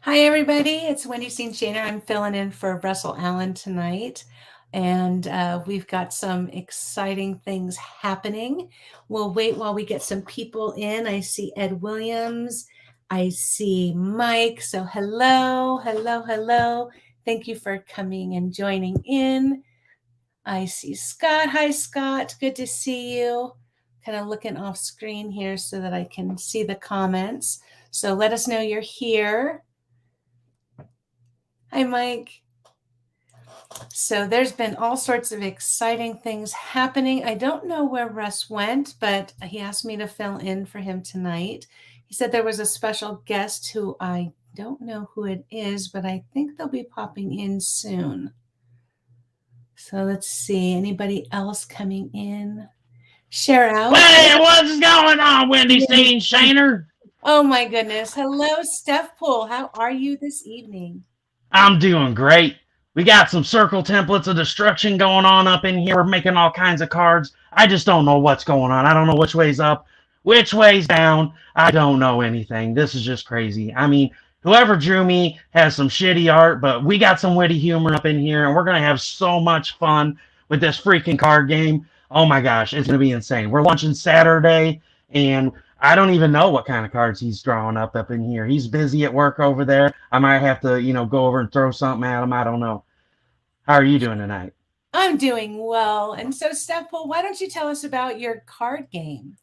Hi, everybody. It's Wendy St. Jana. I'm filling in for Russell Allen tonight. And we've got some exciting things happening. We'll wait while we get some people in. I see Ed Williams. I see Mike. So, hello, hello, hello. Thank you for coming and joining in. I see Scott. Hi, Scott. Good to see you. Kind of looking off screen here so that I can see the comments. So, let us know you're here. Hi, Mike. So there's been all sorts of exciting things happening. I don't know where Russ went, but he asked me to fill in for him tonight. He said there was a special guest who I don't know who it is, but I think they'll be popping in soon. So let's see. Anybody else coming in? Share out. Hey, what's going on, Wendy St. Jana? Oh my goodness. Hello, Stefpool. How are you this evening? I'm doing great. We got some circle templates of destruction going on up in here. We're making all kinds of cards. I just don't know what's going on. I don't know which way's up, which way's down. I don't know anything. This is just crazy. I mean, whoever drew me has some shitty art, but we got some witty humor up in here, and we're going to have so much fun with this freaking card game. Oh my gosh, it's going to be insane. We're launching Saturday, and I don't even know what kind of cards he's drawing up in here. He's busy at work over there. I might have to, go over and throw something at him. I don't know. How are you doing tonight? I'm doing well. And so, Stefpool, why don't you tell us about your card game?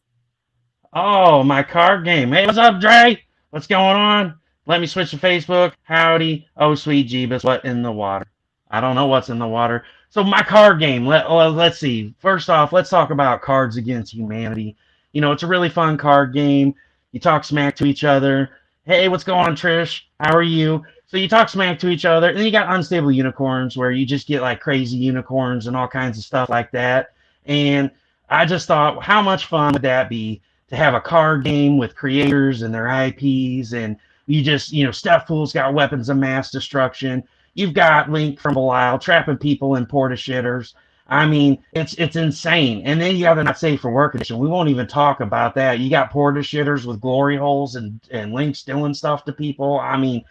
Oh, my card game. Hey, what's up, Dre? What's going on? Let me switch to Facebook. Howdy. Oh, sweet Jeebus. What in the water? I don't know what's in the water. So my card game. Let's see. First off, let's talk about Cards Against Humanity. It's a really fun card game. You talk smack to each other. Hey, what's going on, Trish? How are you? So you talk smack to each other. And then you got Unstable Unicorns where you just get like crazy unicorns and all kinds of stuff like that. And I just thought, how much fun would that be to have a card game with creators and their IPs? And you just, Stefpool's got weapons of mass destruction. You've got Link from Belial trapping people in porta shitters. I mean, it's insane. And then you have the Not Safe for Work edition. We won't even talk about that. You got porta shitters with glory holes and Link stealing stuff to people. I mean,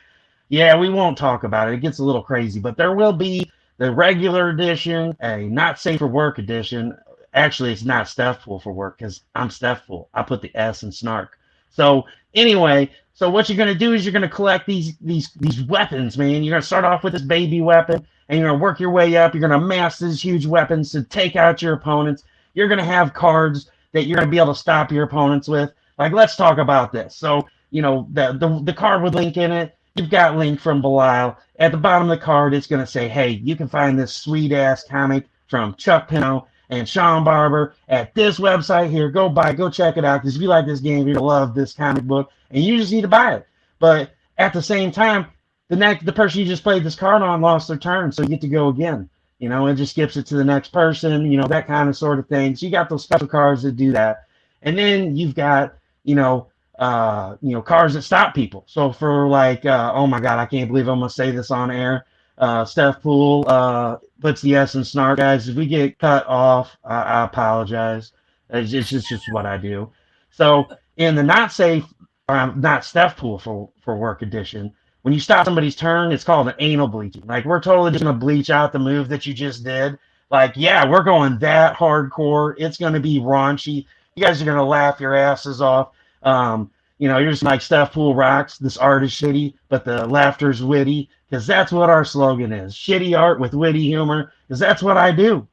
yeah, we won't talk about it. It gets a little crazy. But there will be the regular edition, a Not Safe for Work edition. Actually, it's not Stefpool for work because I'm Stefpool. I put the S in snark. So anyway, so what you're gonna do is you're gonna collect these weapons, man. You're gonna start off with this baby weapon, and you're gonna work your way up. You're gonna amass these huge weapons to take out your opponents. You're gonna have cards that you're gonna be able to stop your opponents with. Like, let's talk about this. So, the card with Link in it. You've got Link from Belial. At the bottom of the card, it's gonna say, "Hey, you can find this sweet ass comic from Chuck Pino and Sean Barber at this website here. Go check it out. Because if you like this game, you're gonna love this comic book, and you just need to buy it." But at the same time, the person you just played this card on lost their turn, so you get to go again. It just skips it to the next person. That kind of sort of thing. So you got those special cards that do that, and then you've got cards that stop people. So for like, oh my God, I can't believe I'm gonna say this on air. Stefpool puts the S in snark, guys. If we get cut off, I apologize. It's just what I do. So in the not safe, not Stefpool for work edition, when you stop somebody's turn, it's called an anal bleaching. Like, we're totally just gonna bleach out the move that you just did. Like, yeah, we're going that hardcore. It's gonna be raunchy. You guys are gonna laugh your asses off. You're just like, Stefpool rocks. This art is shitty, but the laughter's witty. Because that's what our slogan is. Shitty art with witty humor. Because that's what I do.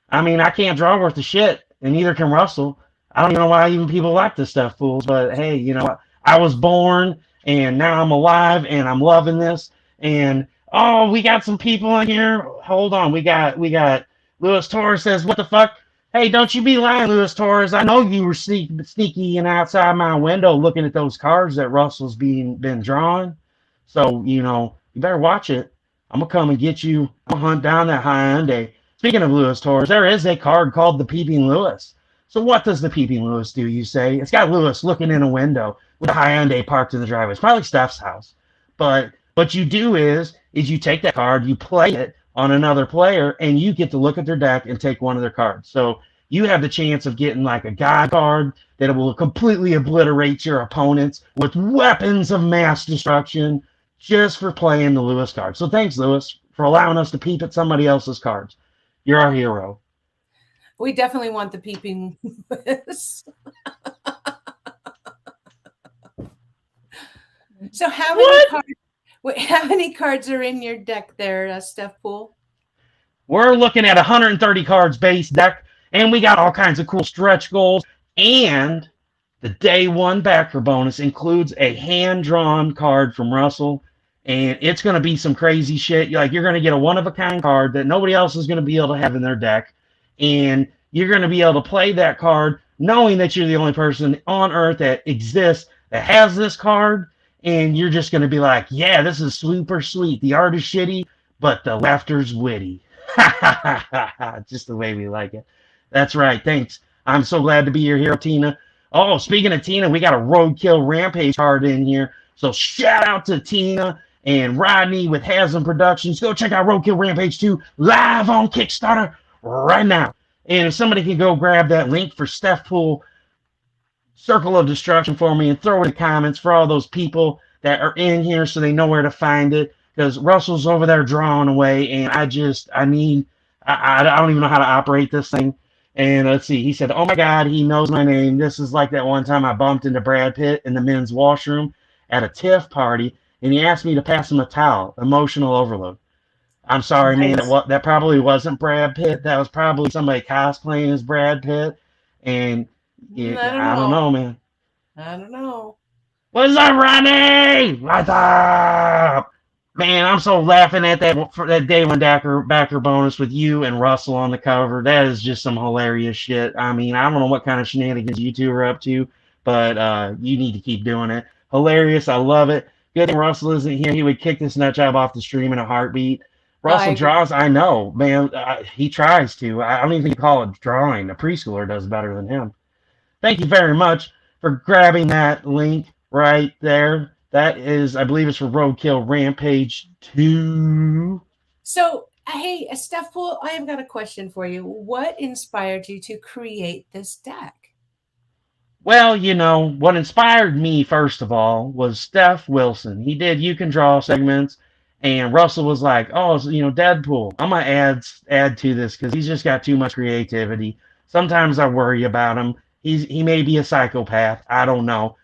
I mean, I can't draw worth a shit, and neither can Russell. I don't even know why even people like this Stefpools, but hey, I was born, and now I'm alive, and I'm loving this. And oh, we got some people in here. Hold on, we got Luis Torres says, "What the fuck? Hey, don't you be lying, Luis Torres. I know you were sneaky and outside my window looking at those cards that Russell's been drawing. So, you better watch it. I'm going to come and get you. I'll hunt down that Hyundai." Speaking of Luis Torres, there is a card called the Peeping Lewis. So what does the Peeping Lewis do, you say? It's got Lewis looking in a window with a Hyundai parked in the driveway. It's probably Steph's house. But what you do is you take that card, you play it on another player, and you get to look at their deck and take one of their cards. So you have the chance of getting like a God card that will completely obliterate your opponents with weapons of mass destruction. just for playing the Lewis card. So thanks, Lewis, for allowing us to peep at somebody else's cards. You're our hero. We definitely want the peeping Lewis. So how many What? cards? How many cards are in your deck there, Stefpool? We're looking at 130 cards base deck, and we got all kinds of cool stretch goals. And the day one backer bonus includes a hand-drawn card from Russell, and it's going to be some crazy shit. Like, you're going to get a one-of-a-kind card that nobody else is going to be able to have in their deck, and you're going to be able to play that card knowing that you're the only person on Earth that exists that has this card, and you're just going to be like, yeah, this is super sweet. The art is shitty, but the laughter's witty. Just the way we like it. That's right. Thanks. I'm so glad to be your hero, Tina. Oh, speaking of Tina, we got a Roadkill Rampage card in here. So shout out to Tina and Rodney with Haslam Productions. Go check out Roadkill Rampage 2 live on Kickstarter right now. And if somebody can go grab that link for Stefpool Circle of Destruction for me and throw it in the comments for all those people that are in here so they know where to find it. Because Russell's over there drawing away, and I don't even know how to operate this thing. And let's see, he said, oh my God, he knows my name. This is like that one time I bumped into Brad Pitt in the men's washroom at a TIFF party, and he asked me to pass him a towel. Emotional overload. I'm sorry, man, Nice. that probably wasn't Brad Pitt. That was probably somebody cosplaying as Brad Pitt. And yeah, I don't I don't know. know, man. I don't know. What's up, Ronnie? What's up? Man, I'm so laughing at that for that day one backer bonus with you and Russell on the cover. That is just some hilarious shit. I mean, I don't know what kind of shenanigans you two are up to, but you need to keep doing it. Hilarious. I love it. Good thing Russell isn't here. He would kick this nut job off the stream in a heartbeat. I Russell agree. draws. I know, man. He tries to. I don't even think you call it drawing. A preschooler does better than him. Thank you very much for grabbing that link right there. That is, I believe it's for Roadkill Rampage 2. So, hey, Stefpool, I have got a question for you. What inspired you to create this deck? Well, what inspired me, first of all, was Steph Wilson. He did You Can Draw segments, and Russell was like, oh, so, Deadpool. I'm going to add to this because he's just got too much creativity. Sometimes I worry about him. He may be a psychopath. I don't know.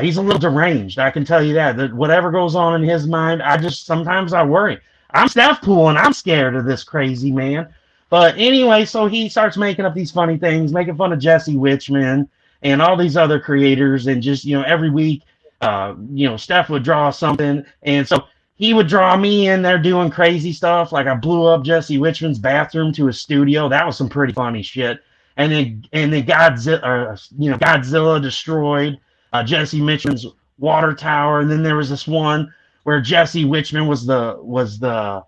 He's a little deranged. I can tell you that whatever goes on in his mind, sometimes I worry. I'm Stefpool, and I'm scared of this crazy man. But anyway, so he starts making up these funny things, making fun of Jesse Witchman and all these other creators, and just every week, Steph would draw something, and so he would draw me in there doing crazy stuff, like I blew up Jesse Witchman's bathroom to a studio. That was some pretty funny shit. And then Godzilla destroyed Jesse Witchman's water tower, and then there was this one where Jesse Witchman was the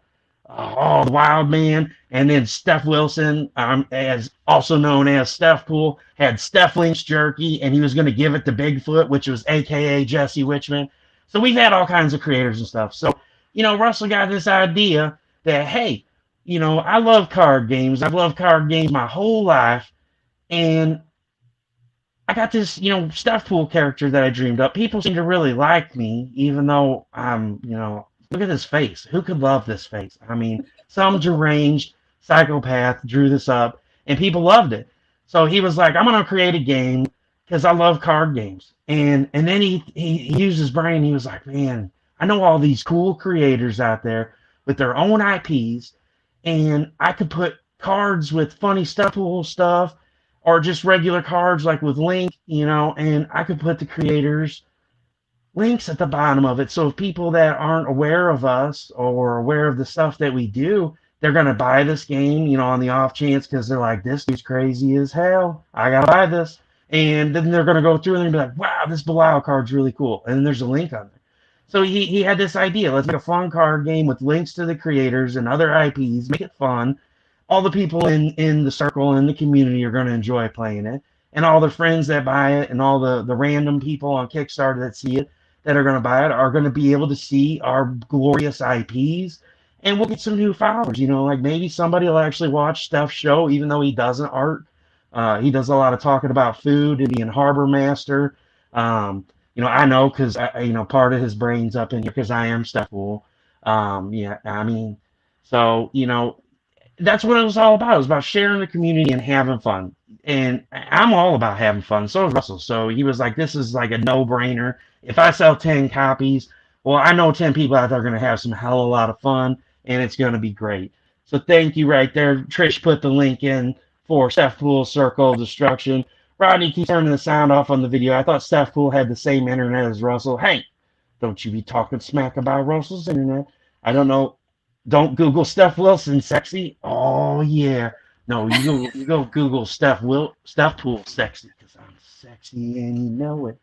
wild man, and then Steph Wilson, as also known as Stefpool, had Steph Lynch jerky, and he was going to give it to Bigfoot, which was AKA Jesse Witchman. So we've had all kinds of creators and stuff. So Russell got this idea that, hey, I love card games. I've loved card games my whole life, and I got this, Stefpool character that I dreamed up. People seem to really like me, even though look at this face. Who could love this face? I mean, some deranged psychopath drew this up, and people loved it. So he was like, I'm going to create a game because I love card games. And then he used his brain. He was like, man, I know all these cool creators out there with their own IPs, and I could put cards with funny Stefpool stuff or just regular cards like with Link, and I could put the creators links at the bottom of it. So if people that aren't aware of us or aware of the stuff that we do, they're going to buy this game, on the off chance because they're like, this dude's crazy as hell. I got to buy this. And then they're going to go through and be like, wow, this Belial card's really cool. And then there's a link on there. So he had this idea. Let's make a fun card game with links to the creators and other IPs. Make it fun. All the people in the circle and the community are going to enjoy playing it. And all the friends that buy it and all the random people on Kickstarter that see it that are going to buy it are going to be able to see our glorious IPs, and we'll get some new followers. Like maybe somebody will actually watch Steph's show, even though he doesn't art. He does a lot of talking about food and being harbor master. I know because part of his brain's up in here because I am Stefpool. Yeah, I mean, so that's what it was all about. It was about sharing the community and having fun. And I'm all about having fun. So is Russell. So he was like, this is like a no-brainer. If I sell 10 copies, well, I know 10 people out there are going to have some hell of a lot of fun, and it's going to be great. So thank you right there. Trish put the link in for Stefpool Circle of Destruction. Rodney keeps turning the sound off on the video. I thought Stefpool had the same internet as Russell. Hey, don't you be talking smack about Russell's internet. I don't know. Don't Google Steph Wilson sexy. Oh yeah. No, you go Google Stefpool sexy because I'm sexy and you know it.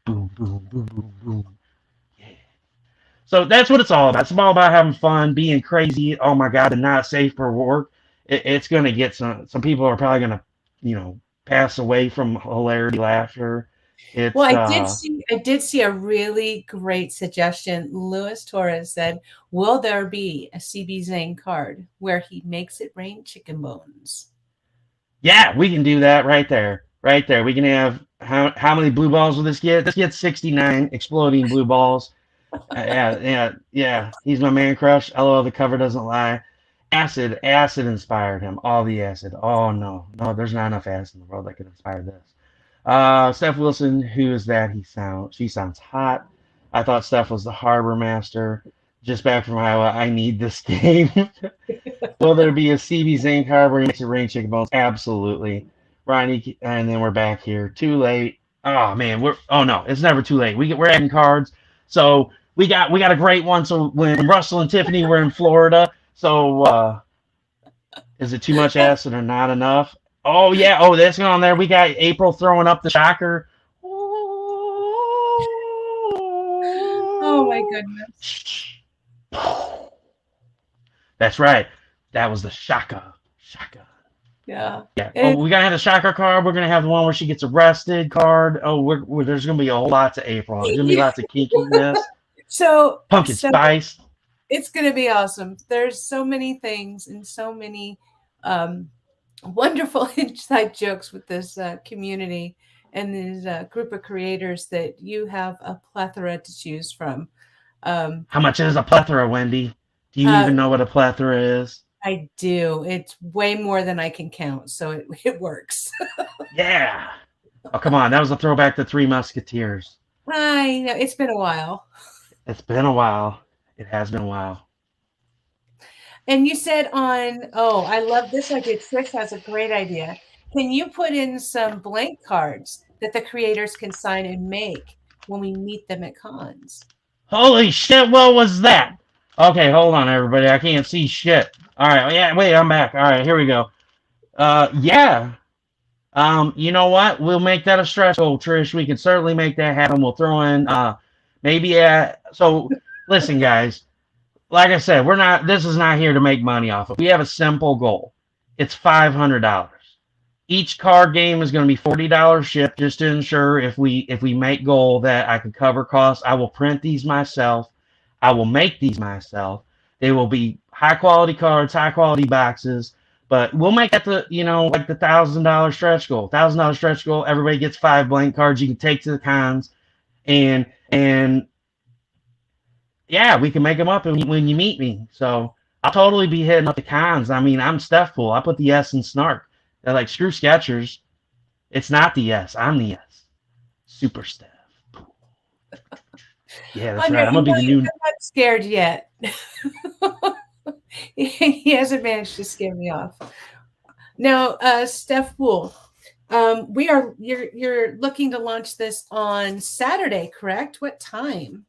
Boom boom boom boom boom. Yeah. So that's what it's all about. It's all about having fun, being crazy. Oh my God, and not safe for work. It's gonna get some people are probably gonna pass away from hilarity laughter. Well, It's I did see a really great suggestion. Luis Torres said, "Will there be a CB Zane card where he makes it rain chicken bones?" Yeah, we can do that right there. Right there. We can have how many blue balls will this get? This gets 69 exploding blue balls. Yeah. He's my man crush. LOL, the cover doesn't lie. Acid inspired him. All the acid. Oh no, there's not enough acid in the world that could inspire this. Steph Wilson, who is that? She sounds hot. I thought Steph was the harbor master. Just back from Iowa. I need this game. Will there be a CB Zane card where he makes it rain chicken bones? Absolutely. Ronnie, and then we're back here. Too late. Oh man, oh no, it's never too late. We're adding cards. So we got a great one. So when Russell and Tiffany were in Florida, so is it too much acid or not enough? Oh yeah. Oh, that's going on there. We got April throwing up the shocker. Oh my goodness. That's right. That was the shaka. Shaka. Yeah. Yeah. Oh, we gotta have the shocker card. We're gonna have the one where she gets arrested card. Oh, there's gonna be a whole lot to April. There's gonna be lots of kinkiness. So Pumpkin spice. It's gonna be awesome. There's so many things and so many wonderful inside jokes with this community and this group of creators that you have a plethora to choose from. How much is a plethora, Wendy? Do you even know what a plethora is? I do. It's way more than I can count, so it works. Yeah. Oh, come on. That was a throwback to Three Musketeers. I know. It's been a while. It's been a while. It has been a while. And you said I love this idea. Trish has a great idea. Can you put in some blank cards that the creators can sign and make when we meet them at cons? Holy shit, what was that? Okay, hold on, everybody. I can't see shit. All right, yeah, wait, I'm back. All right, here we go. Yeah. You know what? We'll make that a stretch goal, Trish. We can certainly make that happen. We'll throw in so listen, guys. Like I said, this is not here to make money off of. We have a simple goal. It's $500. Each card game is going to be $40 shipped just to ensure if we make goal that I can cover costs. I will print these myself. I will make these myself. They will be high quality cards, high quality boxes, but we'll make that like the $1,000 stretch goal. $1,000 stretch goal. Everybody gets 5 blank cards you can take to the cons, and yeah, we can make them up when you meet me. So I'll totally be hitting up the cons. I mean, I'm Stefpool. I put the S in Snark. They're like, screw Skechers. It's not the S. I'm the S. Super Steph. Yeah, that's right. I'm going to be the new... I'm not scared yet. He hasn't managed to scare me off. Now, Stefpool, you're looking to launch this on Saturday, correct? What time?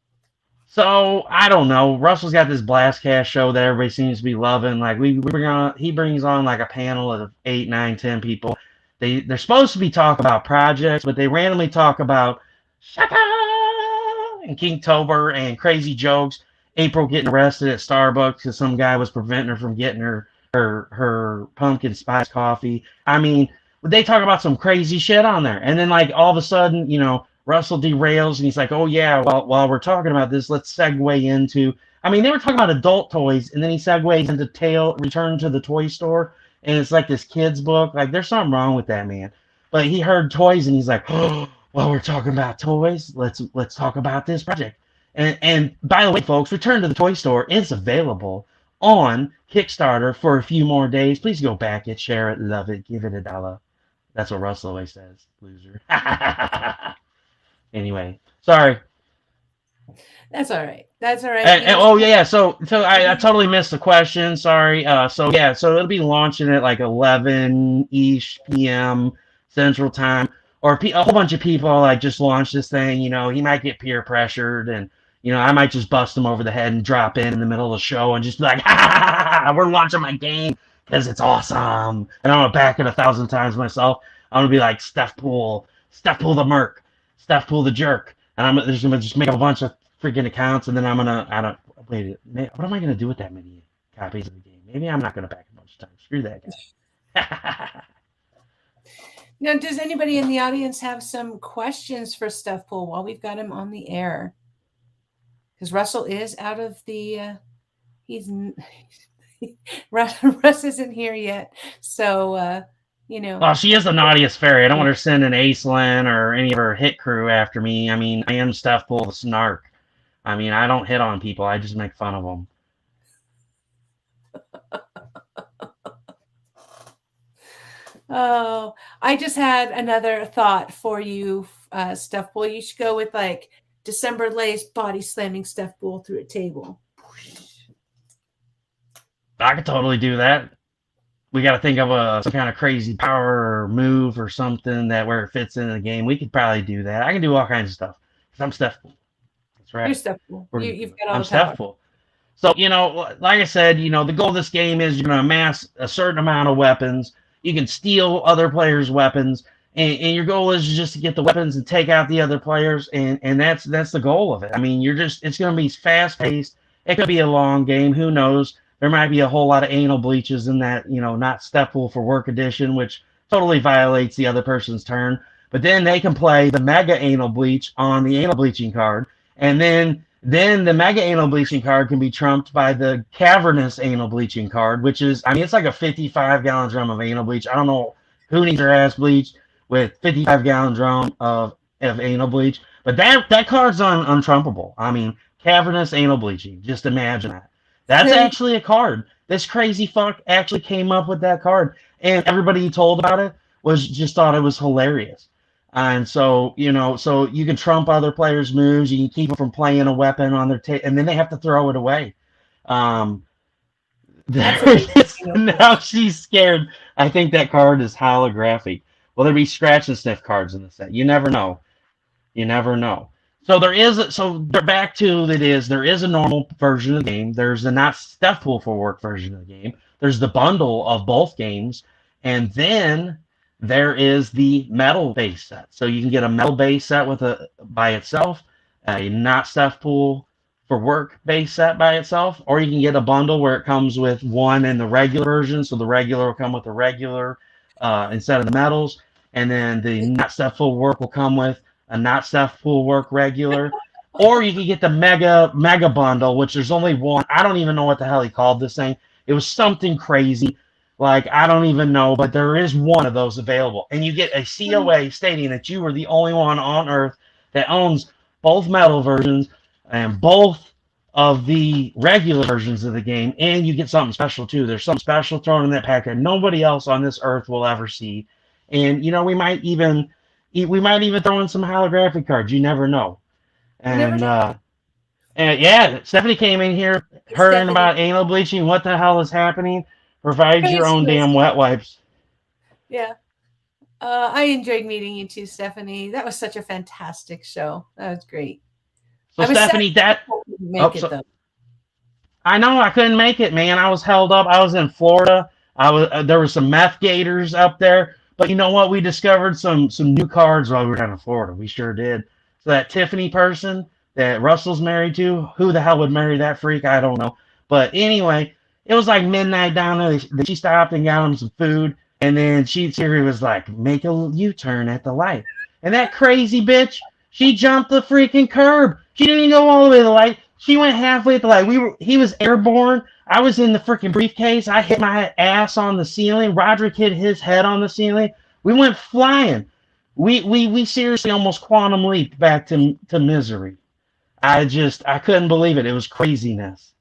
So I don't know. Russell's got this Blastcast show that everybody seems to be loving. Like he brings on like a panel of 8, 9, 10 people. They're supposed to be talking about projects, but they randomly talk about Shaka and Kingtober and crazy jokes. April getting arrested at Starbucks because some guy was preventing her from getting her pumpkin spice coffee. I mean, they talk about some crazy shit on there, and then like all of a sudden, Russell derails and he's like, oh yeah, while we're talking about this, let's segue into, I mean, they were talking about adult toys, and then he segues into Return to the Toy Store, and it's like this kid's book. Like, there's something wrong with that, man. But he heard toys and he's like, oh, While we're talking about toys, let's talk about this project. And by the way, folks, Return to the Toy Store is available on Kickstarter for a few more days. Please go back it, share it, love it, give it $1. That's what Russell always says, loser. Anyway, sorry. That's all right. That's all right. Oh yeah, so I totally missed the question. Sorry. So yeah, so it'll be launching at like 11 ish p.m. Central Time, or a whole bunch of people like just launch this thing. You know, he might get peer pressured, and you know I might just bust him over the head and drop in the middle of the show and just be like, ha ha ha, we're launching my game because it's awesome, and I'm gonna back it 1,000 times myself. I'm gonna be like Stefpool the Merc, Stefpool the Jerk, and I'm just gonna just make a bunch of freaking accounts, and then I don't wait. What am I gonna do with that many copies of the game? Maybe I'm not gonna back a bunch of times. Screw that guy. Now, does anybody in the audience have some questions for Stefpool while we've got him on the air? Because Russell is out of the. Russ isn't here yet, so you know. Well, she is the naughtiest fairy. I don't want her sending Aislinn or any of her hit crew after me. I mean, I am Stefpool the Snark. I mean, I don't hit on people. I just make fun of them. Oh, I just had another thought for you, Stefpool. You should go with like December Lace body slamming Stefpool through a table. I could totally do that. We got to think of some kind of crazy power or move or something that where it fits into the game. We could probably do that. I can do all kinds of stuff. Because I'm Stefpool. That's right. You're Stefpool. You've got all I'm the power. Stefpool. So, you know, like I said, you know, the goal of this game is you're going to amass a certain amount of weapons. You can steal other players' weapons. And your goal is just to get the weapons and take out the other players. And that's the goal of it. I mean, it's going to be fast-paced. It could be a long game. Who knows? There might be a whole lot of anal bleaches in that, you know, not Stefpool for Work edition, which totally violates the other person's turn. But then they can play the mega anal bleach on the anal bleaching card. And then the mega anal bleaching card can be trumped by the cavernous anal bleaching card, which is, I mean, it's like a 55-gallon drum of anal bleach. I don't know who needs their ass bleached with 55-gallon drum of anal bleach. But that card's untrumpable. I mean, cavernous anal bleaching. Just imagine that. That's actually a card. This crazy fuck actually came up with that card. And everybody he told about it just thought it was hilarious. And so, you know, so you can trump other players' moves. You can keep them from playing a weapon on their and then they have to throw it away. Now she's scared. I think that card is holographic. Well, there'll be scratch and sniff cards in the set. You never know. You never know. So there is there is a normal version of the game. There's a not Stefpool for Work version of the game. There's the bundle of both games, and then there is the metal base set. So you can get a metal base set by itself, a not Stefpool for Work base set by itself, or you can get a bundle where it comes with one in the regular version. So the regular will come with the regular instead of the metals, and then the not Stefpool Work will come with a not Stefpool Work regular, or you can get the mega bundle, which there's only one. I don't even know what the hell he called this thing. It was something crazy, like I don't even know, but there is one of those available, and you get a COA stating that you are the only one on Earth that owns both metal versions and both of the regular versions of the game, and you get something special too. There's something special thrown in that pack that nobody else on this Earth will ever see, and you know we might even throw in some holographic cards. You never know. And yeah, Stephanie came in here hearing about anal bleaching. What the hell is happening? Provide your own damn wet wipes. Yeah. I enjoyed meeting you too, Stephanie. That was such a fantastic show. That was great. So Stephanie, I know I couldn't make it, man. I was held up. I was in Florida. There were some meth gators up there. But you know what? We discovered some new cards while we were down in Florida. We sure did. So that Tiffany person that Russell's married to, who the hell would marry that freak? I don't know. But anyway, it was like midnight down there. She stopped and got him some food. And then Siri was like, make a U-turn at the light. And that crazy bitch, she jumped the freaking curb. She didn't even go all the way to the light. She went halfway at the light. He was airborne. I was in the freaking briefcase. I hit my ass on the ceiling. Roderick hit his head on the ceiling. We went flying. We seriously almost quantum leaped back to misery. I couldn't believe it. It was craziness.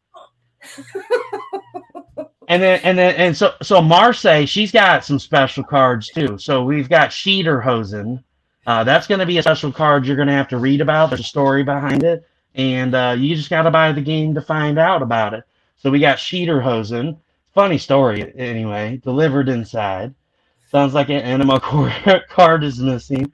And so Marseille, she's got some special cards too. So we've got Scheederhosen. That's going to be a special card you're going to have to read about. There's a story behind it, and you just got to buy the game to find out about it. So we got Scheederhosen. Funny story, anyway. Delivered inside. Sounds like an anima card is missing.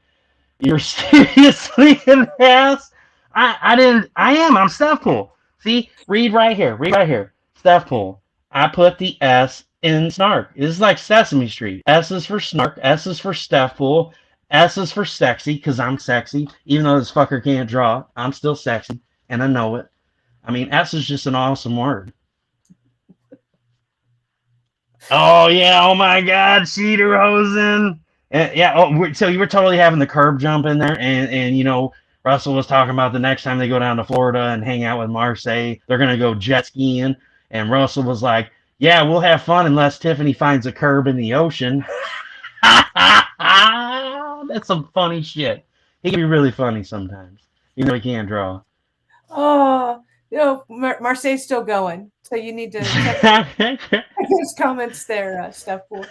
You're seriously an ass. I didn't. I am. I'm Stefpool. See, read right here. Read right here. Stefpool. I put the S in snark. This is like Sesame Street. S is for snark. S is for Stefpool. S is for sexy because I'm sexy. Even though this fucker can't draw, I'm still sexy and I know it. I mean, S is just an awesome word. Oh yeah! Oh my God, Scheederhosen. Yeah. Oh, so you were totally having the curb jump in there, and Russell was talking about the next time they go down to Florida and hang out with Marseille, they're gonna go jet skiing, and Russell was like, "Yeah, we'll have fun unless Tiffany finds a curb in the ocean." That's some funny shit. He can be really funny sometimes, even though he can't draw. Oh, Marseille's still going. So you need to check his comments there, Stefpool.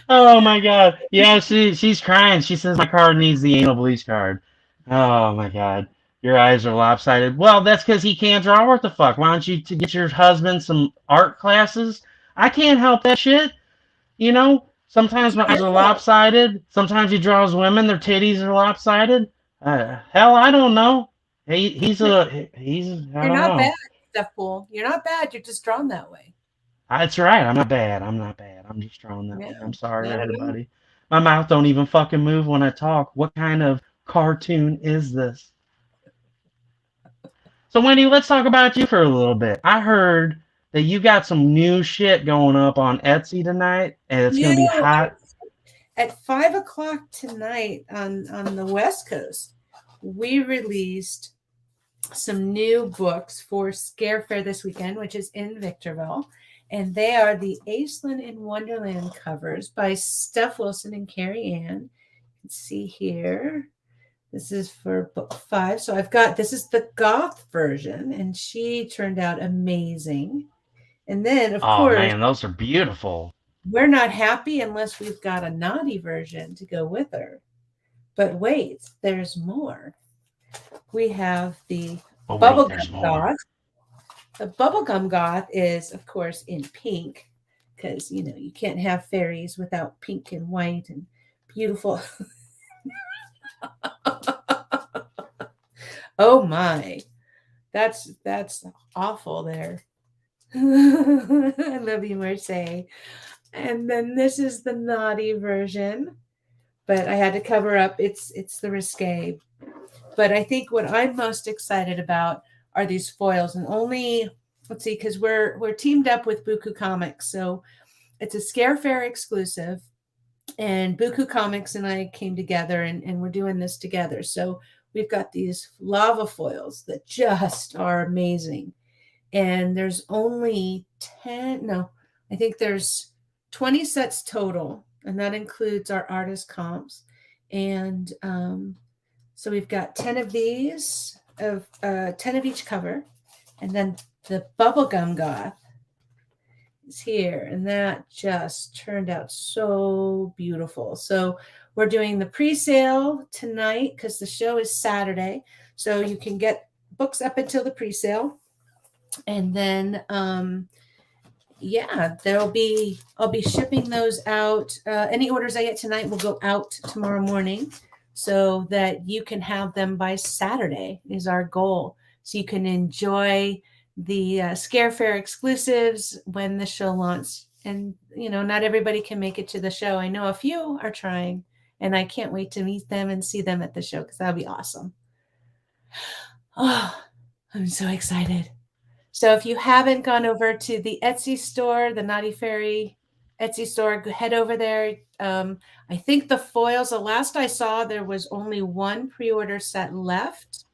Oh my God. Yeah, she's crying. She says my card needs the anal bleach card. Oh my God. Your eyes are lopsided. Well, that's because he can't draw. What the fuck? Why don't you get your husband some art classes? I can't help that shit. Sometimes my eyes are lopsided. Sometimes he draws women, their titties are lopsided. Hell, I don't know. He's I You're don't not know. bad, Stefpool. You're not bad. You're just drawn that way. That's right. I'm not bad. I'm not bad. I'm just drawn that way. Yeah, I'm sorry, I don't know. everybody. My mouth don't even fucking move when I talk. What kind of cartoon is this? So, Wendy, let's talk about you for a little bit. I heard that you got some new shit going up on Etsy tonight, and it's Yeah, going to be hot. at 5 o'clock tonight on the West Coast, we released some new books for Scare Fair this weekend, which is in Victorville. And they are the Aislinn in Wonderland covers by Steph Wilson and Carrie Ann. You can see here. This is for book 5. So this is the goth version, and she turned out amazing. And then, of Oh, course, man, those are beautiful. we're not happy unless we've got a naughty version to go with her. But wait, there's more. We have the Oh, wait, there's bubblegum more. goth. The bubblegum goth is, of course, in pink because, you can't have fairies without pink and white and beautiful. Oh my, that's awful there. I love you, Marseille. And then this is the naughty version, but I had to cover up. It's the risque. But I think what I'm most excited about are these foils, and let's see, because we're teamed up with Buku Comics, so it's a Scare Fair exclusive, and Buku Comics and I came together, and we're doing this together. So we've got these lava foils that just are amazing, and there's only 10. No, I think there's 20 sets total, and that includes our artist comps, and so we've got 10 of these, of 10 of each cover. And then the bubblegum goth is here. And that just turned out so beautiful. So we're doing the pre-sale tonight because the show is Saturday. So you can get books up until the pre-sale. And then I'll be shipping those out. Any orders I get tonight will go out tomorrow morning, so that you can have them by Saturday is our goal. So you can enjoy the Scare Fair exclusives when the show launches. And, not everybody can make it to the show. I know a few are trying, and I can't wait to meet them and see them at the show because that'll be awesome. Oh, I'm so excited. So if you haven't gone over to the Etsy store, the Naughty Fairy Etsy store, head over there. I think the foils, the last I saw, there was only one pre-order set left.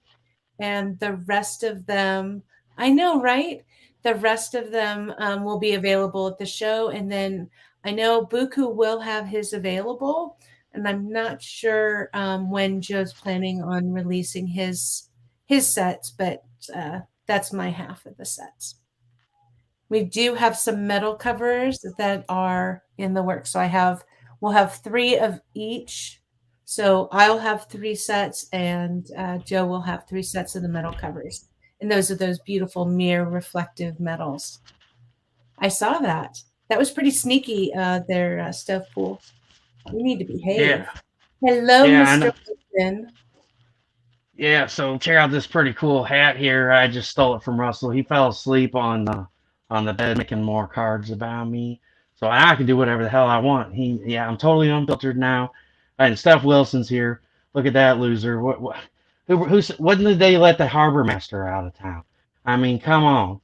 And the rest of them, I know, right? The rest of them will be available at the show. And then I know Buku will have his available. and I'm not sure when Joe's planning on releasing his sets, but that's my half of the sets. We do have some metal covers that are in the works. So we'll have 3 of each. So I'll have 3 sets, and Joe will have 3 sets of the metal covers. And those are those beautiful mirror reflective metals. I saw that. That was pretty sneaky there, Stefpool. You need to behave. Yeah, Hello, yeah, I Mr. know. Wilson. Yeah, so check out this pretty cool hat here. I just stole it from Russell. He fell asleep on the bed making more cards about me. So I can do whatever the hell I want. Yeah, I'm totally unfiltered now. And Steph Wilson's here. Look at that loser. When did they let the harbor master out of town? I mean, come on.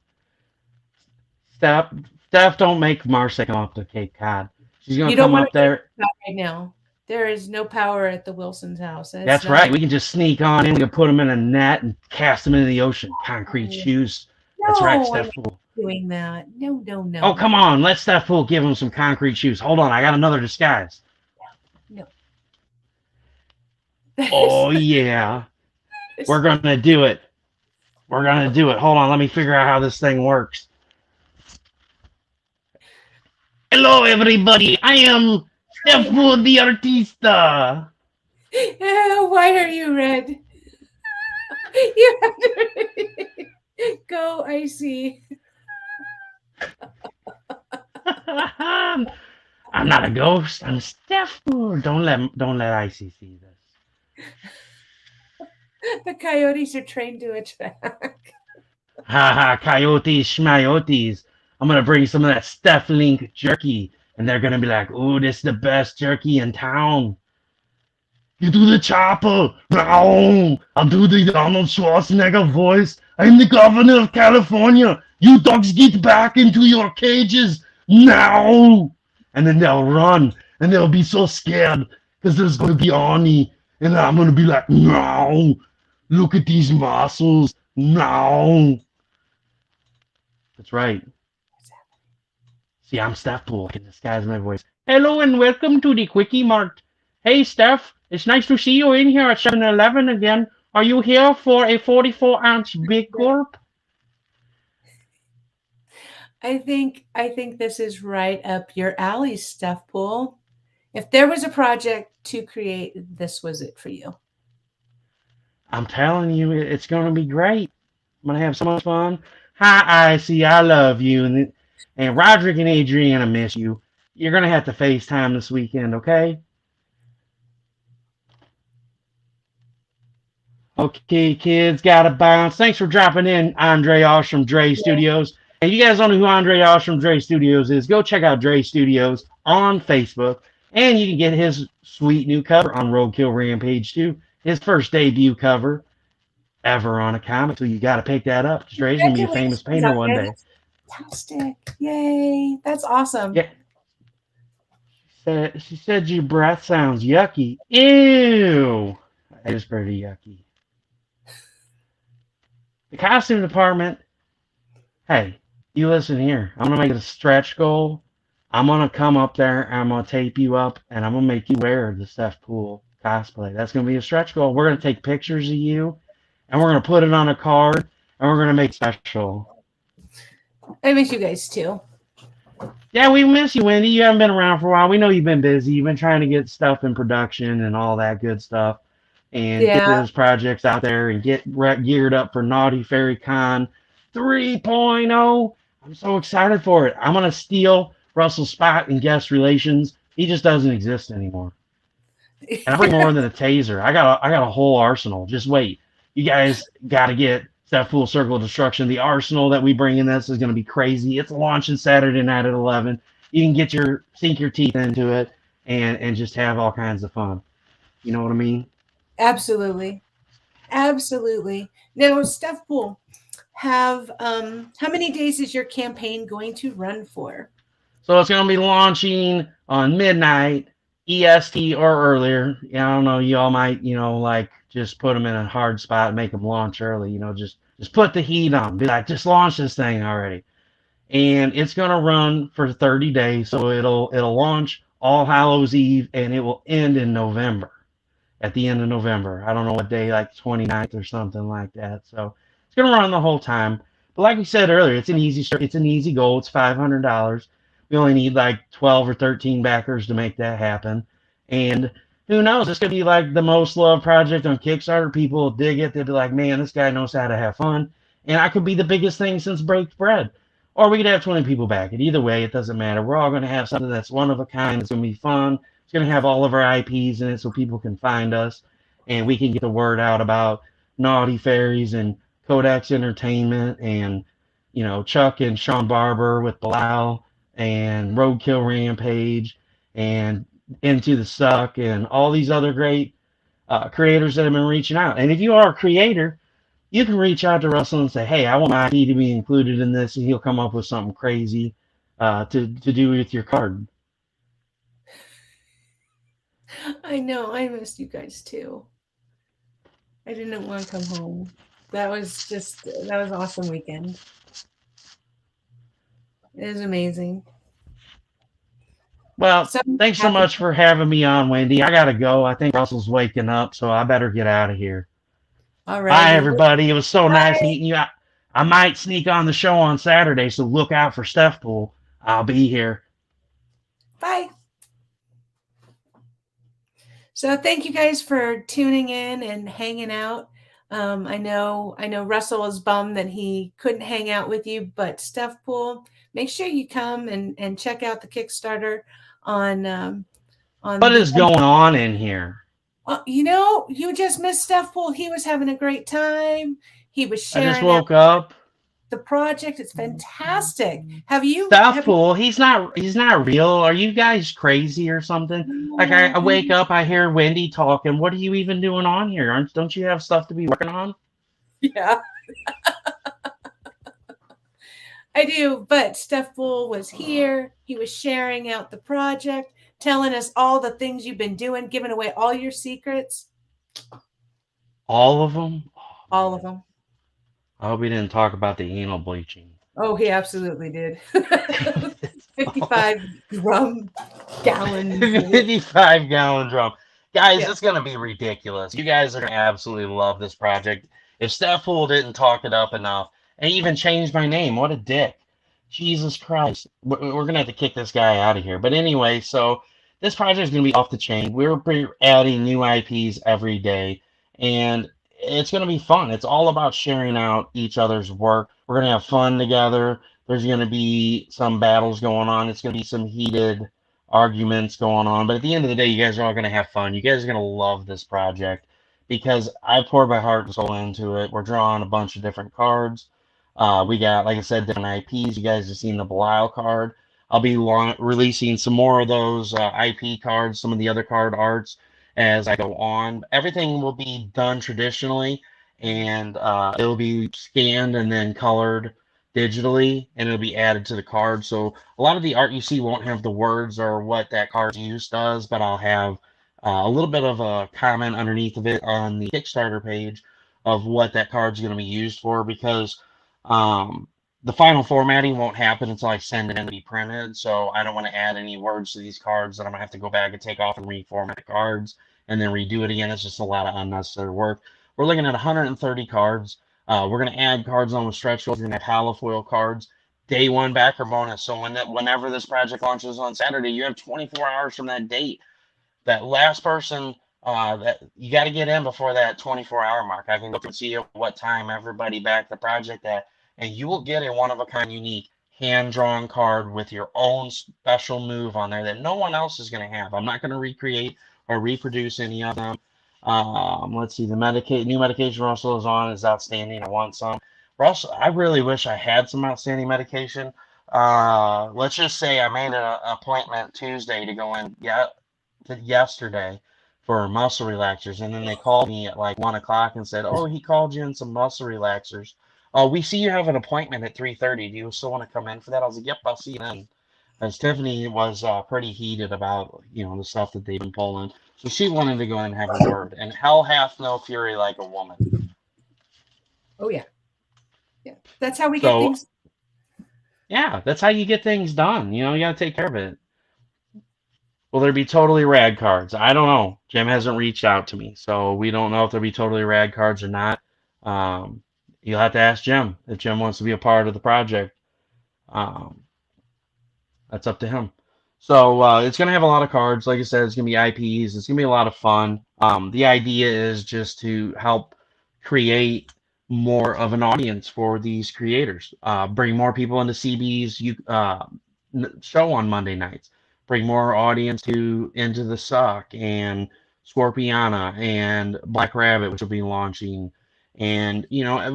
Steph, Steph, don't make Marcia come up to Cape Cod. She's gonna You don't come want up to go there. right now. There is no power at the Wilson's house. It's That's not. right. We can just sneak on in. We can put them in a net and cast them into the ocean. Concrete No, shoes. That's right, I'm Steph. not doing that. No, no, Oh, no, come on. Let Steph Pool give him some concrete shoes. Hold on. I got another disguise. no. Oh, yeah. We're going to do it. We're going to do it. Hold on. Let me figure out how this thing works. Hello, everybody. I am Stefpool the Artista. Why are you red? You have to go, I see. I'm not a ghost. I'm Stefpool. Don't let Icy see this. The coyotes are trained to attack. Ha ha, coyotes, schmayotes. I'm gonna bring some of that Steph Link jerky, and they're gonna be like, "Ooh, this is the best jerky in town." You do the chopper. No, I'll do the Arnold Schwarzenegger voice. I'm the governor of California. You dogs get back into your cages now. And then they'll run, and they'll be so scared because there's gonna be Arnie, and I'm gonna be like, "No, look at these muscles. No." That's right. See, I'm Stefpool. I can disguise my voice. Hello and welcome to the Quickie Mart. Hey, Steph. It's nice to see you in here at 7-Eleven again. Are you here for a 44-ounce Big Gulp? I think this is right up your alley, Stefpool. If there was a project to create, this was it for you. I'm telling you, it's going to be great. I'm going to have so much fun. Hi, Icy. I love you. And Roderick and Adriana miss you. You're going to have to FaceTime this weekend, okay? Okay, kids, gotta bounce. Thanks for dropping in, Andre Osh from Dre Studios. And you guys don't know who Andre Osh from Dre Studios is, go check out Dre Studios on Facebook. And you can get his sweet new cover on Roadkill Rampage 2. His first debut cover ever on a comic, so you gotta pick that up. Dre's gonna be a famous painter one day. That's fantastic. Yay. That's awesome. Yeah. She said your breath sounds yucky. Ew. That is pretty yucky. The costume department, hey, you listen here. I'm going to make it a stretch goal. I'm going to come up there, and I'm going to tape you up, and I'm going to make you wear the Stefpool cosplay. That's going to be a stretch goal. We're going to take pictures of you, and we're going to put it on a card, and we're going to make it special. I miss you guys, too. Yeah, we miss you, Wendy. You haven't been around for a while. We know you've been busy. You've been trying to get stuff in production and all that good stuff. And get those projects out there and get geared up for Naughty Fairy Con 3.0. I'm so excited for it. I'm going to steal Russell's spot in guest relations. He just doesn't exist anymore. And I bring more than a taser. I got a whole arsenal. Just wait. You guys got to get Stefpool Circle of Destruction. The arsenal that we bring in this is going to be crazy. It's launching Saturday night at 11. You can sink your teeth into it and just have all kinds of fun. You know what I mean? Absolutely. Absolutely. Now, Stefpool, how many days is your campaign going to run for? So it's going to be launching on midnight, EST or earlier. I don't know. Y'all might, like just put them in a hard spot and make them launch early. Just put the heat on. Be like, just launch this thing already. And it's going to run for 30 days. So it'll launch All Hallows Eve, and it will end in November. At the end of November. I don't know what day, like 29th or something like that. So it's gonna run the whole time. But like we said earlier, it's an easy goal. It's $500. We only need like 12 or 13 backers to make that happen. And who knows? This could be like the most loved project on Kickstarter. People will dig it. They'll be like, man, this guy knows how to have fun. And I could be the biggest thing since baked bread. Or we could have 20 people back it. Either way, it doesn't matter. We're all going to have something that's one of a kind. It's going to be fun. It's going to have all of our IPs in it so people can find us and we can get the word out about Naughty Fairies and Codex Entertainment and, Chuck and Sean Barber with Bilal and Roadkill Rampage and Into the Suck and all these other great creators that have been reaching out. And if you are a creator, you can reach out to Russell and say, hey, I want my IP to be included in this, and he'll come up with something crazy to do with your card. I know. I missed you guys too. I didn't want to come home. That was an awesome weekend. It was amazing. Well, thanks so much for having me on, Wendy. I got to go. I think Russell's waking up, so I better get out of here. All right. Bye, everybody. It was so nice meeting you. I might sneak on the show on Saturday, so look out for Stefpool. I'll be here. Bye. So thank you guys for tuning in and hanging out. I know Russell was bummed that he couldn't hang out with you, but Stefpool, make sure you come and check out the Kickstarter on what is going on in here? You just missed Stefpool. He was having a great time. He was sharing. I just woke up. The project is fantastic. Have you Stefpool? He's not real. Are you guys crazy or something? Like I wake up, I hear Wendy talking. What are you even doing on here? Don't you have stuff to be working on? Yeah. I do, but Stefpool was here. He was sharing out the project, telling us all the things you've been doing, giving away all your secrets. All of them? All of them. I hope he didn't talk about the anal bleaching. Oh, he absolutely did. 55 drum gallons. 55-gallon drum. Guys, it's going to be ridiculous. You guys are going to absolutely love this project. If Stefpool didn't talk it up enough, and even changed my name, what a dick. Jesus Christ. We're going to have to kick this guy out of here. But anyway, so this project is going to be off the chain. We're adding new IPs every day, and it's going to be fun. It's all about sharing out each other's work. We're going to have fun together. There's going to be some battles going on. It's going to be some heated arguments going on. But at the end of the day, you guys are all going to have fun. You guys are going to love this project because I poured my heart and soul into it. We're drawing a bunch of different cards. We got, like I said, different IPs. You guys have seen the Belial card. I'll be releasing some more of those IP cards, some of the other card arts as I go on. Everything will be done traditionally, and it'll be scanned and then colored digitally, and it'll be added to the card. So a lot of the art you see won't have the words or what that card's use does, but I'll have a little bit of a comment underneath of it on the Kickstarter page of what that card's going to be used for, because the final formatting won't happen until I send it in to be printed, so I don't want to add any words to these cards that I'm going to have to go back and take off and reformat the cards and then redo it again. It's just a lot of unnecessary work. We're looking at 130 cards. We're going to add cards on with stretch goals. We're going to have halofoil cards. Day one backer bonus. So whenever this project launches on Saturday, you have 24 hours from that date. That last person, that you got to get in before that 24-hour mark. I can go and see what time everybody backed the project at, and you will get a one-of-a-kind, unique, hand-drawn card with your own special move on there that no one else is going to have. I'm not going to recreate or reproduce any of them. Let's see, the new medication Russell is on is outstanding. I want some. Russell, I really wish I had some outstanding medication. Let's just say I made an appointment Tuesday to go in yesterday for muscle relaxers, and then they called me at like 1 o'clock and said, oh, he called you in some muscle relaxers. We see you have an appointment at 3:30. Do you still want to come in for that? I was like, yep, I'll see you then. As Tiffany was pretty heated about, the stuff that they've been pulling. So she wanted to go in and have a word. And hell hath no fury like a woman. Oh, yeah. Yeah. That's how we get things. Yeah, that's how you get things done. You got to take care of it. Will there be totally rad cards? I don't know. Jim hasn't reached out to me, so we don't know if there'll be totally rad cards or not. Um, you'll have to ask Jim if Jim wants to be a part of the project. Um, that's up to him. So it's gonna have a lot of cards. Like I said, it's gonna be IPs. It's gonna be a lot of fun. The idea is just to help create more of an audience for these creators. Bring more people into CB's show on Monday nights. Bring more audience to Into the Suck and Scorpiana and Black Rabbit, which will be launching. And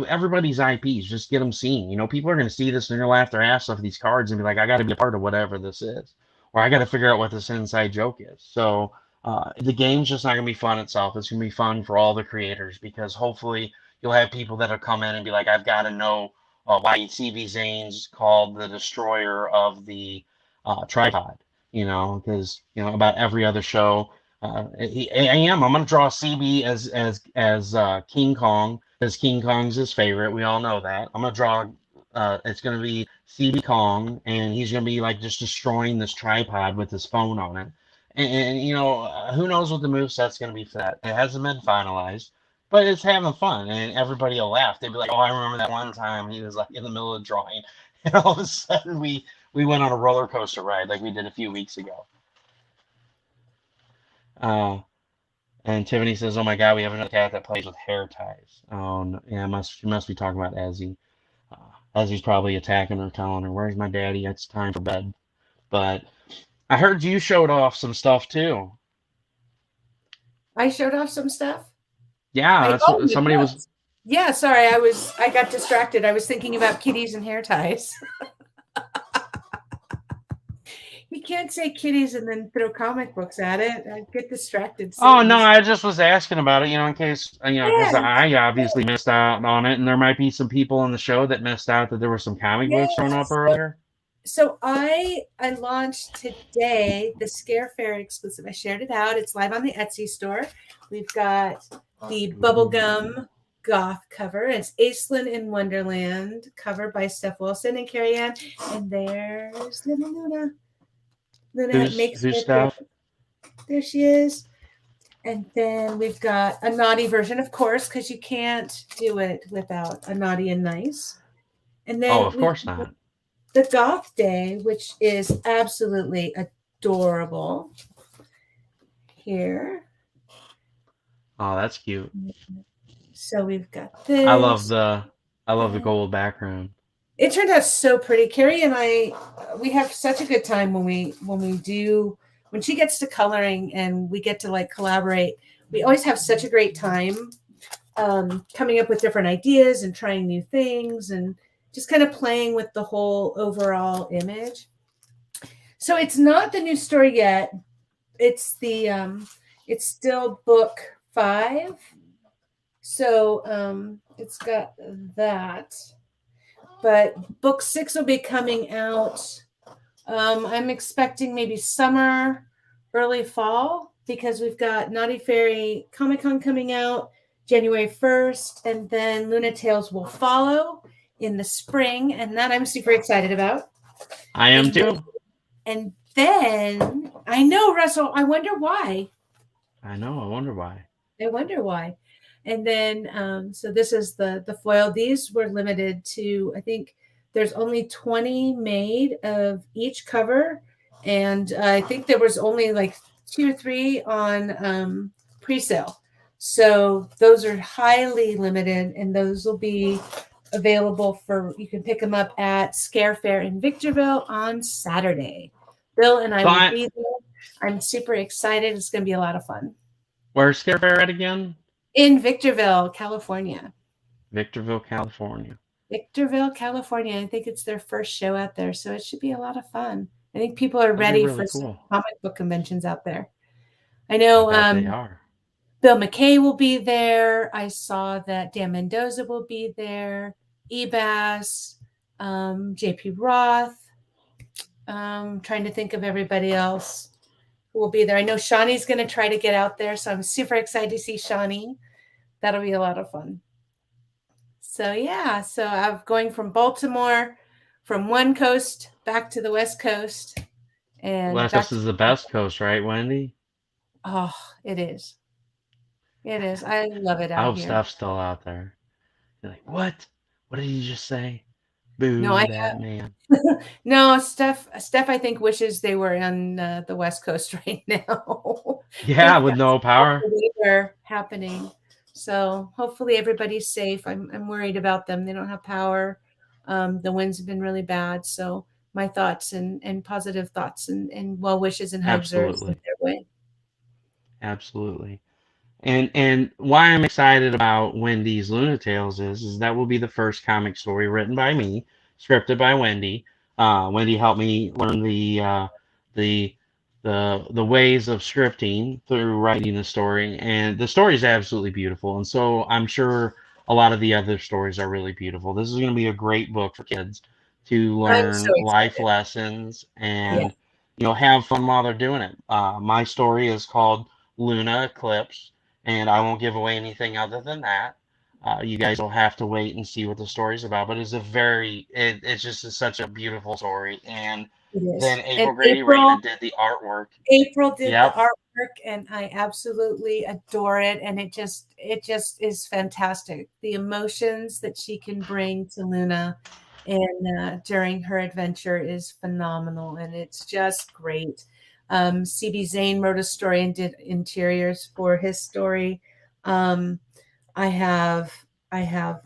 everybody's IPs, just get them seen. People are going to see this and they're going to laugh their ass off these cards and be like, I got to be a part of whatever this is, or I got to figure out what this inside joke is. So the game's just not going to be fun itself. It's going to be fun for all the creators because hopefully you'll have people that'll come in and be like, I've got to know why CB Zane's called the destroyer of the tripod. Because about every other show. I'm going to draw CB as King Kong because King Kong's his favorite. We all know that. I'm going to draw. It's going to be CB Kong, and he's going to be like just destroying this tripod with his phone on it. And who knows what the moveset's going to be for that? It hasn't been finalized, but it's having fun, and everybody will laugh. They'll be like, "Oh, I remember that one time he was like in the middle of drawing, and all of a sudden we went on a roller coaster ride like we did a few weeks ago." Uh, And Tiffany says, "Oh my God, we have another cat that plays with hair ties." Oh, no, yeah, she must be talking about Ezzy. Ezzy's probably attacking her, telling her, "Where's my daddy? It's time for bed." But I heard you showed off some stuff too. I showed off some stuff. Yeah, that's what somebody was. Yeah, sorry, I got distracted. I was thinking about kitties and hair ties. You can't say kitties and then throw comic books at it. I get distracted so Oh no, easily. I just was asking about it, in case because Yes, I obviously missed out on it, and there might be some people on the show that missed out that there were some comic books thrown up yes. earlier. So I launched today the Scare Fair exclusive. I shared it out. It's live on the Etsy store. We've got the bubblegum goth cover. It's Aislinn in Wonderland, cover by Steph Wilson and Carrie Ann. And there's little Luna. Luna makes Who's her stuff? appearance. There she is. And then we've got a naughty version, of course, because you can't do it without a naughty and nice. And Oh, then of we've course not. the Goth Day, which is absolutely adorable. Here. Oh, that's cute. So we've got I love this. the gold background. It turned out so pretty. Carrie and I, we have such a good time when she gets to coloring and we get to like collaborate. We always have such a great time coming up with different ideas and trying new things and just kind of playing with the whole overall image. So it's not the new story yet. It's it's still book 5. So it's got that. But book 6 will be coming out. I'm expecting maybe summer, early fall, because we've got Naughty Fairy Comic Con coming out January 1st, and then Luna Tales will follow in the spring, and that I'm super excited about. I am too. And then I know, Russell, I wonder why. I know. I wonder why. And then so this is the foil. These were limited to, I think there's only 20 made of each cover, and I think there was only like 2 or 3 on pre-sale. So those are highly limited, and those will be available you can pick them up at Scare Fair in Victorville on Saturday. Bill and I will be there. I'm super excited. It's going to be a lot of fun. Where's Scare Fair at again? In Victorville, California. Victorville, California. I think it's their first show out there, so it should be a lot of fun. I think people are ready for some comic book conventions out there. I know they are. Bill McKay will be there. I saw that Dan Mendoza will be there. Ebass, JP Roth. Trying to think of everybody else who will be there. I know Shawnee's going to try to get out there, so I'm super excited to see Shawnee. That'll be a lot of fun. So yeah, so I'm going from Baltimore, from one coast back to the West Coast, And West Coast back to is the best coast, right, Wendy? oh, it is. It is. I love it I out hope here. Steph's still out there. You're like, what? What did you just say? No, I Boo that man. no, Steph, I think wishes they were on the West Coast right now. Yeah, They've with got no power. weather happening, so hopefully everybody's safe. I'm worried about them. They don't have power. The winds have been really bad, so my thoughts and positive thoughts and well wishes and hugs are sent Absolutely. their way. Absolutely. And why I'm excited about Wendy's Luna Tales is that will be the first comic story written by me, scripted by Wendy. Wendy helped me learn the the ways of scripting through writing the story, and the story is absolutely beautiful. And so I'm sure a lot of the other stories are really beautiful. This is going to be a great book for kids to I'm so learn life excited. lessons Yeah, and have fun while they're doing it. My story is called Luna Eclipse, and I won't give away anything other than that. You guys will have to wait and see what the story's about. But it's just such a beautiful story. And it is. then And April Grady Raina did the artwork. April did the Yep, artwork and I absolutely adore it and it just is fantastic. The emotions that she can bring to Luna and during her adventure is phenomenal and it's just great. CB Zane wrote a story and did interiors for his story. Um, I have I have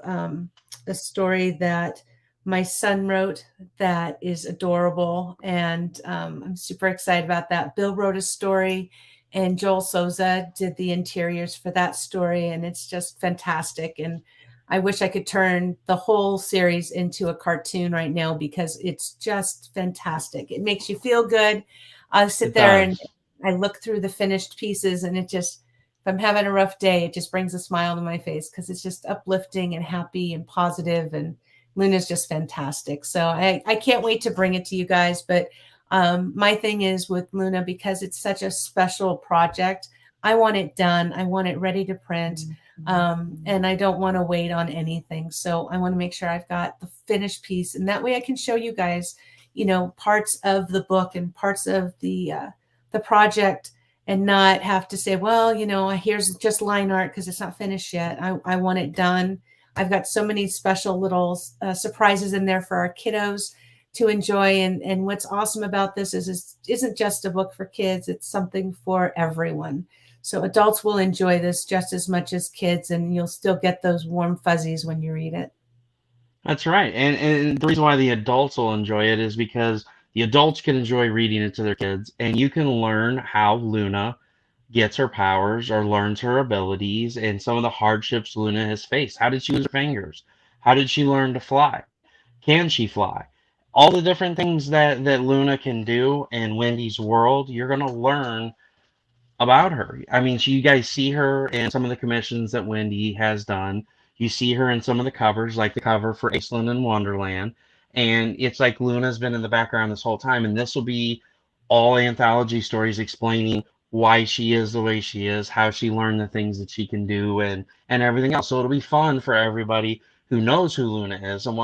a story that my son wrote that is adorable, and I'm super excited about that. Bill wrote a story, and Joel Souza did the interiors for that story, and it's just fantastic. And I wish I could turn the whole series into a cartoon right now because it's just fantastic. It makes you feel good. I sit it there and does. I look through the finished pieces, and it just if I'm having a rough day, it just brings a smile to my face because it's just uplifting and happy and positive, and Luna's just fantastic. So I can't wait to bring it to you guys. But my thing is with Luna, because it's such a special project, I want it done. I want it ready to print. And I don't want to wait on anything. So I want to make sure I've got the finished piece. And that way I can show you guys, parts of the book and parts of the project and not have to say, well, here's just line art because it's not finished yet. I want it done. I've got so many special little surprises in there for our kiddos to enjoy. And what's awesome about this is it isn't just a book for kids, it's something for everyone. So adults will enjoy this just as much as kids, and you'll still get those warm fuzzies when you read it. That's right. And the reason why the adults will enjoy it is because the adults can enjoy reading it to their kids, and you can learn how Luna gets her powers or learns her abilities and some of the hardships Luna has faced. How did she lose her fingers? How did she learn to fly? Can she fly? All the different things that Luna can do in Wendy's world, you're going to learn about her. I mean, you guys see her in some of the commissions that Wendy has done. You see her in some of the covers, like the cover for Iceland and Wonderland. And it's like Luna's been in the background this whole time. And this will be all anthology stories explaining why she is the way she is, how she learned the things that she can do, and everything else. So it'll be fun for everybody who knows who Luna is and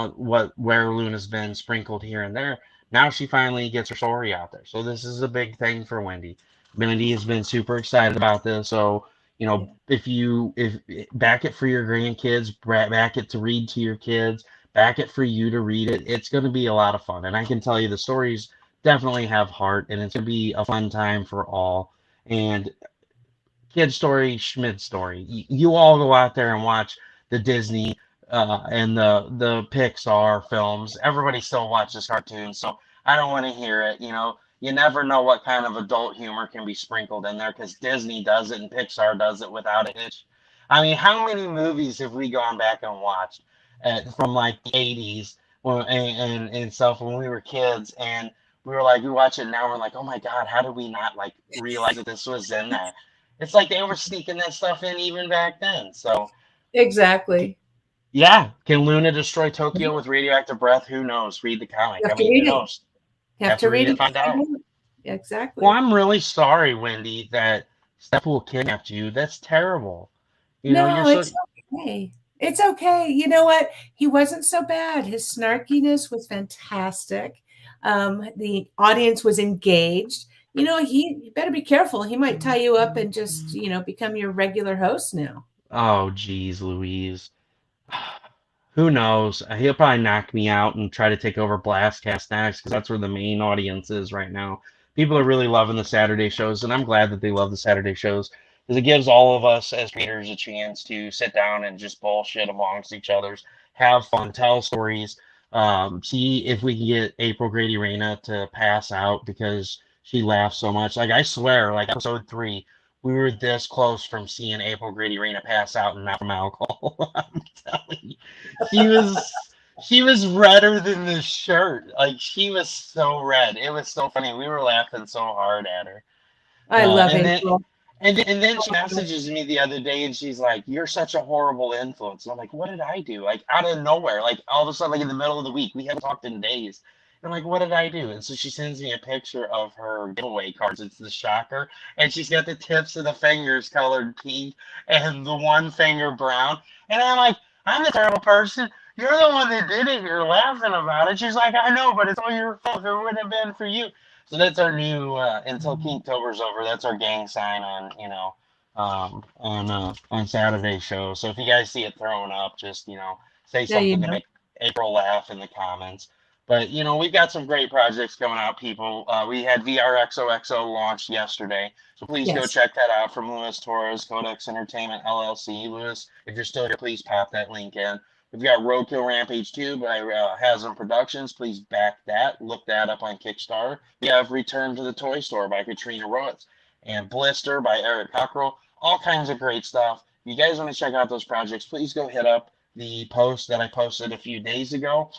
where Luna's been sprinkled here and there. Now she finally gets her story out there. So this is a big thing for Wendy. Bendy has been super excited about this. So, Yeah. if back it for your grandkids, back it to read to your kids, back it for you to read it. It's going to be a lot of fun, and I can tell you the stories definitely have heart, and it's going to be a fun time for all. And kid story, Schmidt story. You all go out there and watch the Disney and the Pixar films. Everybody still watches cartoons, so I don't want to hear it. You never know what kind of adult humor can be sprinkled in there because Disney does it and Pixar does it without a hitch. I mean, how many movies have we gone back and watched from like the '80s and stuff when we were kids and we were like, we watch it now, we're like, oh my God, how did we not like realize that this was in there? It's like they were sneaking that stuff in even back then. So, Exactly. yeah. Can Luna destroy You Tokyo with radioactive breath? Who knows? Read the comic. I have to mean, who read it. knows? You have Have to to read read it and it to find find out. out. Well, Exactly. I'm really sorry, Wendy, that Stefpool kidnapped you. That's terrible. You're No, so. it's okay. It's okay. You know what? He wasn't so bad. His snarkiness was fantastic. The audience was engaged. You better be careful. He might tie you up and just, become your regular host now. Oh, geez, Louise. Who knows? He'll probably knock me out and try to take over Blastcast next because that's where the main audience is right now. People are really loving the Saturday shows, and I'm glad that they love the Saturday shows because it gives all of us as creators a chance to sit down and just bullshit amongst each other, have fun, tell stories, see if we can get April Grady Reyna to pass out because she laughs so much. Like, I swear, like episode 3, we were this close from seeing April Grady Reyna pass out and not from alcohol. I'm telling you. She was redder than the shirt. Like, she was so red. It was so funny. We were laughing so hard at her. I love And then April. and then she messages me the other day and she's like, "You're such a horrible influence." And I'm like, "What did I do?" Like, out of nowhere, like all of a sudden, like in the middle of the week, we haven't talked in days. And I'm like, "What did I do?" And so she sends me a picture of her giveaway cards. It's the shocker, and she's got the tips of the fingers colored pink and the one finger brown. And I'm like, "I'm the terrible person. You're the one that did it. You're laughing about it." She's like, "I know, but it's all your fault. If it wouldn't have been for you." So that's our new until Kinktober's over. That's our gang sign on on Saturday show. So if you guys see it thrown up, just say Yeah, something to make April laugh in the comments. But we've got some great projects coming out, people. We had VRXOXO launched yesterday, so please go Yes. check that out from Luis Torres, Codex Entertainment LLC. Luis, if you're still here, please pop that link in. We've got Roadkill Rampage 2 by Hasm Productions. Please back that. Look that up on Kickstarter. We have Return to the Toy Store by Katrina Rowitz and Blister by Eric Cockrell. All kinds of great stuff. If you guys want to check out those projects, please go hit up the post that I posted a few days ago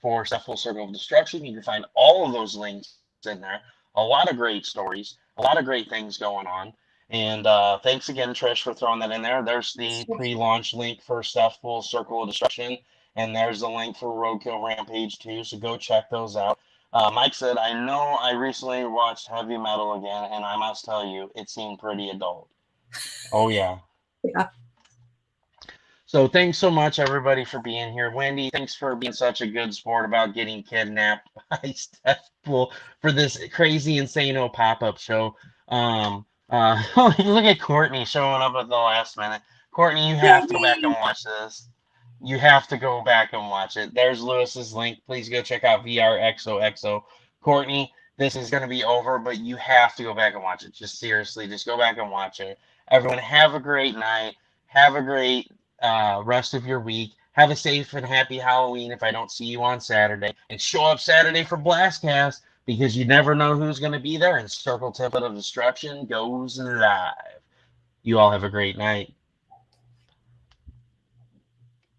for Stefpool Circle of Destruction. You can find all of those links in there. A lot of great stories, a lot of great things going on. And thanks again, Trish, for throwing that in there. There's the pre-launch link for Stefpool Circle of Destruction, and there's the link for Roadkill Rampage 2, so go check those out. Mike said, "I know I recently watched Heavy Metal again, and I must tell you, it seemed pretty adult." Oh, yeah. Yeah. So thanks so much, everybody, for being here. Wendy, thanks for being such a good sport about getting kidnapped by Stefpool for this crazy, insane pop-up show. Look at Courtney showing up at the last minute. Courtney, you have to go back and watch this. You have to go back and watch it. There's Lewis's link. Please go check out VRXOXO. Courtney, this is going to be over, but you have to go back and watch it. Just seriously, just go back and watch it. Everyone, have a great night. Have a great rest of your week. Have a safe and happy Halloween if I don't see you on Saturday. And show up Saturday for Blastcast because you never know who's going to be there. And Circle Template of Destruction goes live. You all have a great night.